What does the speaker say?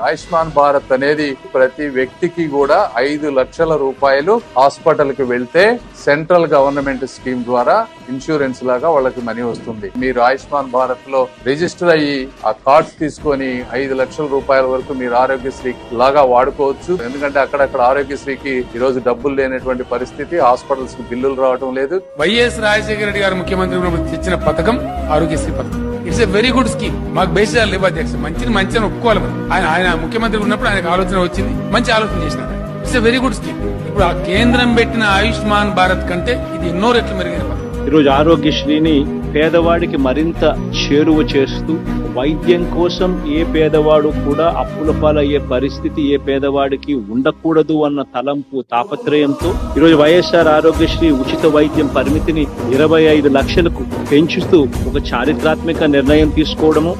ఆయుష్మాన్ భారత్ అనేది ప్రతి వ్యక్తికి కూడా 5 లక్షల రూపాయలు హాస్పిటల్ కి వెళ్తే సెంట్రల్ గవర్నమెంట్ స్కీమ్ ద్వారా ఇన్సూరెన్స్ లాగా వాళ్ళకి మనీ వస్తుంది. మీరు ఆయుష్మాన్ భారత్ లో రిజిస్టర్ అయ్యి ఆ కార్డ్స్ తీసుకొని 5 లక్షల రూపాయల వరకు మీరు ఆరోగ్యశ్రీ లాగా వాడుకోవచ్చు. ఎందుకంటే అక్కడక్కడ ఆరోగ్యశ్రీకి ఈ రోజు డబ్బులు లేనటువంటి పరిస్థితి, హాస్పిటల్స్ కి బిల్లులు రావడం లేదు. వైఎస్ రాజశేఖర రెడ్డి గారు ముఖ్యమంత్రి తెచ్చిన పథకం ఆరోగ్యశ్రీ పథకం. It's a very good scheme. మాకు బేసిక్ లేవు అధ్యక్ష, మంచిని ఒప్పుకోవాలి. ఆయన ముఖ్యమంత్రి ఉన్నప్పుడు ఆయనకు ఆలోచన వచ్చింది, మంచి ఆలోచన చేసినాడు. It's a very good scheme. ఇప్పుడు ఆ కేంద్రం పెట్టిన ఆయుష్మాన్ భారత్ కంటే ఇది ఎన్నో రెట్లు మెరుగైన పథకం. ఈరోజు ఆరోగ్యశ్రీని పేదవాడికి మరింత చేరువ చేస్తూ వైద్యం కోసం ఏ పేదవాడు కూడా అప్పుల పాలయ్యే పరిస్థితి ఏ పేదవాడికి ఉండకూడదు అన్న తలంపు తాపత్రయంతో ఈరోజు వైఎస్ఆర్ ఆరోగ్యశ్రీ ఉచిత వైద్యం పరిమితిని 25 లక్షలకు పెంచుతూ ఒక చారిత్రాత్మక నిర్ణయం తీసుకోవడము,